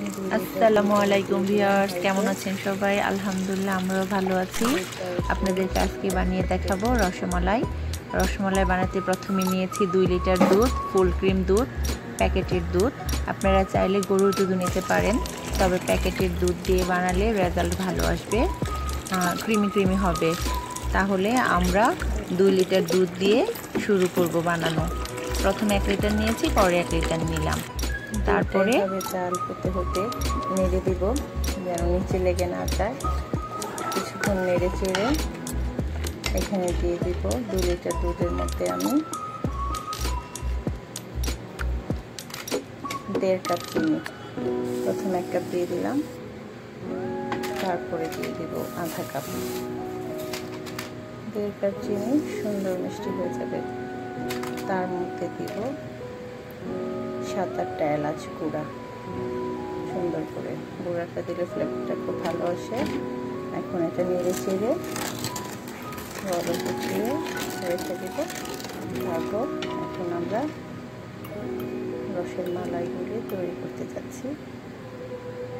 আসসালামু আলাইকুম ভিউয়ার্স, কেমন আছেন সবাই? আলহামদুলিল্লাহ আমরাও ভালো আছি। আপনাদেরকে আজকে বানিয়ে দেখাবো রসমালাই। রসমালাই বানাতে প্রথমে নিয়েছি 2 লিটার দুধ, ফুল ক্রিম দুধ, প্যাকেটের দুধ। আপনারা চাইলে গরুর দুধও নিতে পারেন, তবে প্যাকেটের দুধ দিয়ে বানালে রেজাল্ট ভালো আসবে, ক্রিমি হবে। তাহলে আমরা 2 লিটার দুধ দিয়ে শুরু করব বানানো। প্রথমে 1 লিটার নিয়েছি, পরে 1 লিটার নিলাম। তারপরে চাল হতে নেড়ে দিব যেন নিচে লেগে না যায়। কিছুক্ষণ নেড়ে চেড়ে এখানে দিয়ে দিব 2 লিটার দুধের মধ্যে আমি 1.5 কাপ চিনি। প্রথমে 1 কাপ দিয়ে দিলাম, তারপরে দিয়ে দিব আধা কাপ। 1.5 কাপ চিনি সুন্দর মিষ্টি হয়ে যাবে। তার মধ্যে দিব 7-8টা এলাচ গুঁড়া। সুন্দর করে গুঁড়াটা দিলে ফ্লেভারটা খুব ভালো আসে। এখন এটা নেড়ে চেড়ে গরম গুছিয়ে রেখে দিব। তারপর এখন আমরা রসের মালাইগুলি তৈরি করতে যাচ্ছি।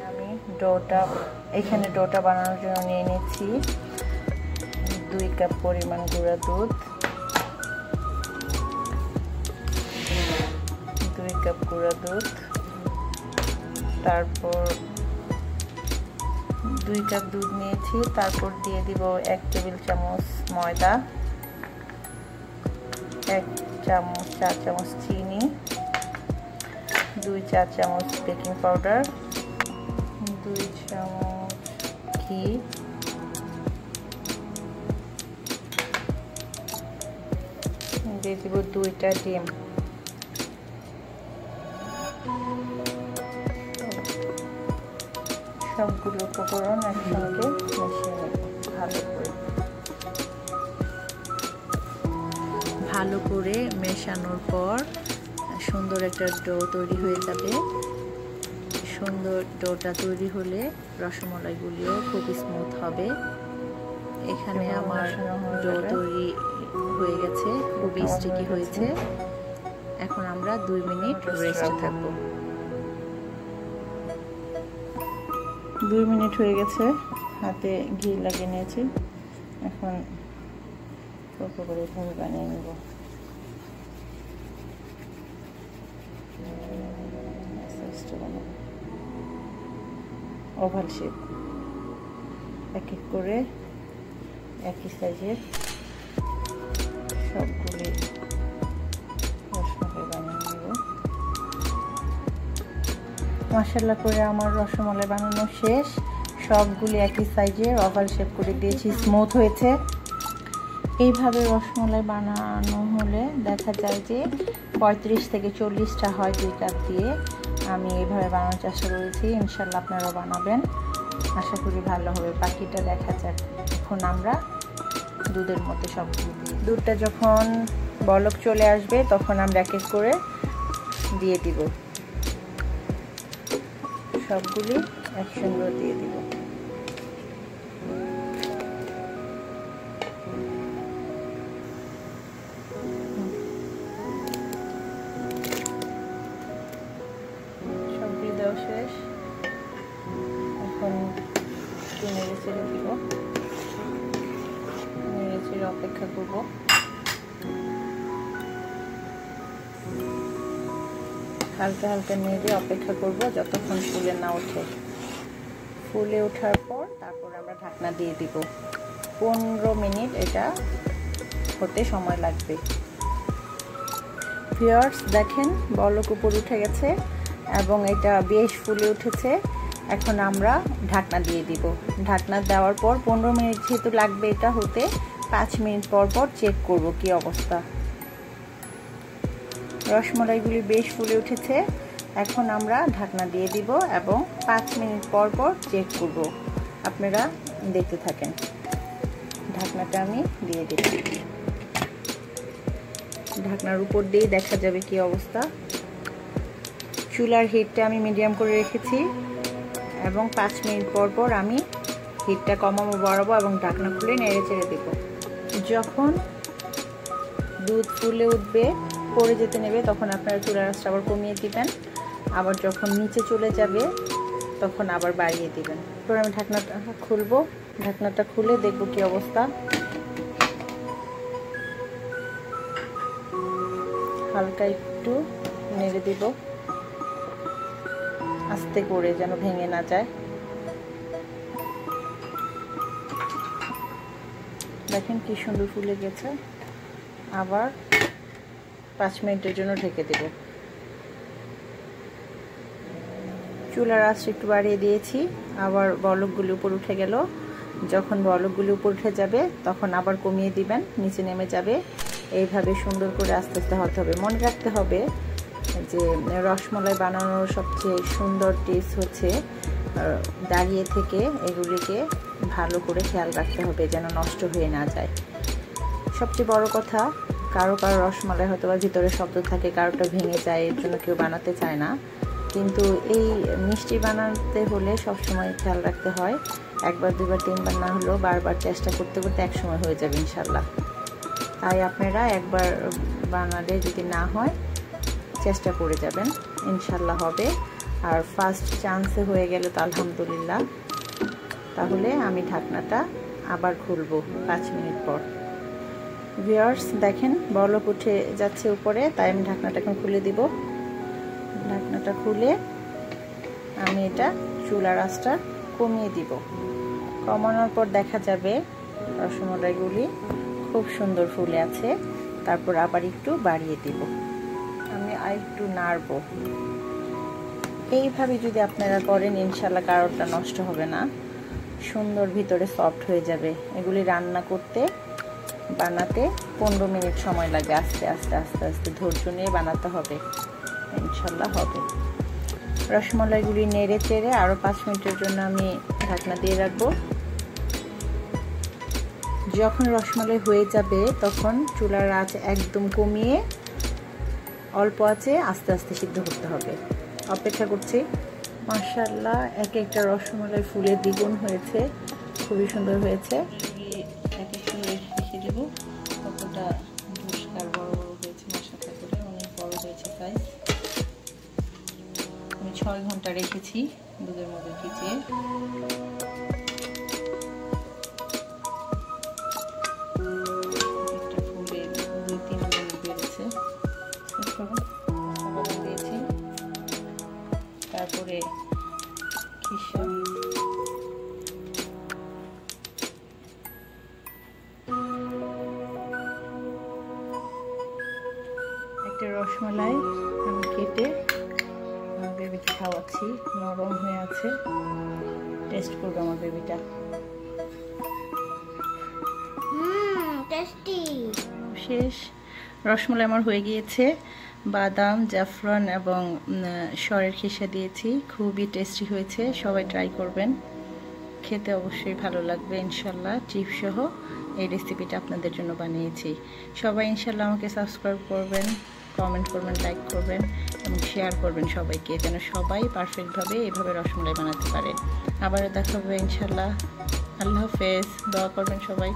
আমি এখানে ডোটা বানানোর জন্য নিয়ে নিচ্ছি 2 কাপ পরিমাণ গুঁড়া দুধ, 2 কাপ গুঁড়া দুধ, তারপর 2 কাপ দুধ নিয়েছি। তারপর দিয়ে দিব 1 টেবিল চামচ ময়দা, 4 চামচ চিনি, 2 চামচ বেকিং পাউডার, 2 চামচ ঘি, দিয়ে দিব 2টা ডিম। সবগুলো উপকরণ একসঙ্গে মিশিয়ে নেব ভালো করে মেশানোর পর সুন্দর একটা ডো তৈরি হয়ে যাবে। সুন্দর ডোটা তৈরি হলে রসমালাইগুলিও খুব স্মুথ হবে। এখানে আমার ডো তৈরি হয়ে গেছে, খুবই স্টিকি হয়েছে। এখন আমরা 2 মিনিট রেস্টে থাকবো। 2 মিনিট হয়ে গেছে, হাতে ঘি লাগিয়ে নিয়েছি। এখন অল্প করে এভাবে বানিয়ে নেব। ওভাল শেপ এক এক করে একই সাইজের সবগুলি রসমালাই বানিয়ে নেব। মাশাআল্লাহ করে আমার রসমালাই বানানো শেষ। সবগুলি একই সাইজের ওভাল শেপ করে দিয়েছি, স্মুথ হয়েছে। এইভাবে রসমালাই বানানো হলে দেখা যায় যে 35 থেকে 40টা হয় 2 কাপ দিয়ে। আমি এইভাবে বানানোর চেষ্টা করেছি, ইনশাল্লাহ আপনারাও বানাবেন, আশা করি ভালো হবে। বাকিটা দেখা যাক। এখন আমরা দুধের মধ্যে সবগুলো দিই। দুধটা যখন বলক চলে আসবে তখন আমরা এক এক করে দিয়ে দিব। সবগুলি একসঙ্গে দিয়ে দিব। সবগুলি দেওয়া শেষ। এখন নেড়ে চেড়ে দিব, নেড়ে চেড়ে অপেক্ষা করব। হালকা হালকা নেড়ে অপেক্ষা করব যতক্ষণ ফুলে না ওঠে। ফুলে ওঠার পর তারপর আমরা ঢাকনা দিয়ে দিব। 15 মিনিট এটা হতে সময় লাগবে। ভিউয়ার্স দেখেন, বলক উপর উঠে গেছে এবং এটা বেশ ফুলে উঠেছে। এখন আমরা ঢাকনা দিয়ে দিব। ঢাকনা দেওয়ার পর 15 মিনিট যেহেতু লাগবে এটা হতে, 5 মিনিট পর পর চেক করব কি অবস্থা। রসমালাইগুলি বেশ ফুলে উঠেছে। এখন আমরা ঢাকনা দিয়ে দিব এবং 5 মিনিট পর পর চেক করব। আপনারা দেখতে থাকেন। ঢাকনাটা আমি দিয়ে দিব। ঢাকনার উপর দিয়ে দেখা যাবে কি অবস্থা। চুলার হিটটা আমি মিডিয়াম করে রেখেছি এবং 5 মিনিট পর পর আমি হিটটা কমাবো, বাড়াবো এবং ঢাকনা খুলে নেড়ে চেড়ে দেব। যখন দুধ ফুলে উঠবে, পড়ে যেতে নেবে, তখন আপনারা চুলার আঁচটা আবার কমিয়ে দিবেন। আবার যখন নিচে চলে যাবে তখন আবার বাড়িয়ে দিবেন। এরপর আমি ঢাকনাটা খুলবো, ঢাকনাটা খুলে দেখব কি অবস্থা। হালকা একটু নেড়ে দিব আস্তে করে, যেন ভেঙে না যায়। দেখেন কি সুন্দর ফুলে গেছে। আবার 5 মিনিটের জন্য ঢেকে দেব। চুলার আঁচ একটু বাড়িয়ে দিয়েছি, আবার বলকগুলি উপর উঠে গেল। যখন বলকগুলি উপর উঠে যাবে তখন আবার কমিয়ে দিবেন, নিচে নেমে যাবে। এইভাবে সুন্দর করে আস্তে আস্তে হতে হবে। মনে রাখতে হবে যে রসমালাই বানানোর সবচেয়ে সুন্দর টিপস হচ্ছে দাঁড়িয়ে থেকে এগুলিকে ভালো করে খেয়াল রাখতে হবে যেন নষ্ট হয়ে না যায়। সবচেয়ে বড় কথা, কারো কারো রসমালাই হয়তো বা ভিতরে শব্দ থাকে, কারোটা ভেঙে যায়, এর জন্য কেউ বানাতে চায় না। কিন্তু এই মিষ্টি বানাতে হলে সবসময় খেয়াল রাখতে হয়, একবার দুবার তিনবার না হলেও বারবার চেষ্টা করতে করতে একসময় হয়ে যাবে ইনশাল্লাহ। তাই আপনারা একবার বানালে যদি না হয় চেষ্টা করে যাবেন, ইনশাল্লাহ হবে। আর ফার্স্ট চান্সে হয়ে গেলে তো আলহামদুলিল্লাহ। তাহলে আমি ঢাকনাটা আবার খুলবো 5 মিনিট পর। ভিউয়ার্স দেখেন বলক উঠে যাচ্ছে উপরে, তাই আমি ঢাকনাটা এখন খুলে দিব। ঢাকনাটা খুলে আমি এটা চুলার আঁচটা কমিয়ে দিব। কমানোর পর দেখা যাবে রসমালাইগুলি খুব সুন্দর ফুলে আছে। তারপর আবার একটু বাড়িয়ে দিব, আমি আর একটু নাড়ব। এইভাবে যদি আপনারা করেন ইনশাল্লাহ কারোরটা নষ্ট হবে না, সুন্দর ভিতরে সফট হয়ে যাবে। এগুলি রান্না করতে বানাতে 15 মিনিট সময় লাগবে। আস্তে আস্তে আস্তে আস্তে ধৈর্য নিয়ে বানাতে হবে, ইনশাল্লাহ হবে। রসমালাইগুলি নেড়ে চেড়ে আরও 5 মিনিটের জন্য আমি ঢাকনা দিয়ে রাখবো। যখন রসমালাই হয়ে যাবে তখন চুলার আঁচ একদম কমিয়ে অল্প আঁচে আস্তে আস্তে সিদ্ধ করতে হবে। অপেক্ষা করছি। মাশাআল্লাহ, এক একটা রসমালাই ফুলে দ্বিগুণ হয়েছে, খুবই সুন্দর হয়েছে। এক এক করে রেখে দেবো। কতটা পরিষ্কার বড় বড় হয়েছে, মশলা করে অনেক বড় হয়েছে সাইজ। আমি 6 ঘন্টা রেখেছি দুধের মধ্যে ভিজিয়ে। একটা ফুলে 2-3 মিনিট বেড়েছে। দিয়েছি, তারপরে খিসা একটা রসমালাই আমি কেটে আমার বেবিকে খাওয়াচ্ছি। নরম হয়ে আছে, টেস্ট করবো আমার বেবিটা। টেস্টি। শেষ রসমালাই আমার হয়ে গিয়েছে। বাদাম, জাফরান এবং সরের খিসা দিয়েছি, খুবই টেস্টি হয়েছে। সবাই ট্রাই করবেন, খেতে অবশ্যই ভালো লাগবে ইনশাল্লাহ। চিপস সহ এই রেসিপিটা আপনাদের জন্য বানিয়েছি। সবাই ইনশাল্লাহ আমাকে সাবস্ক্রাইব করবেন, কমেন্ট করবেন, লাইক করবেন এবং শেয়ার করবেন সবাইকে, যেন সবাই পারফেক্টভাবে এভাবে রসমালাই বানাতে পারে। আবারও দেখা হবে ইনশাল্লাহ। আল্লাহ হাফেজ। দোয়া করবেন সবাই।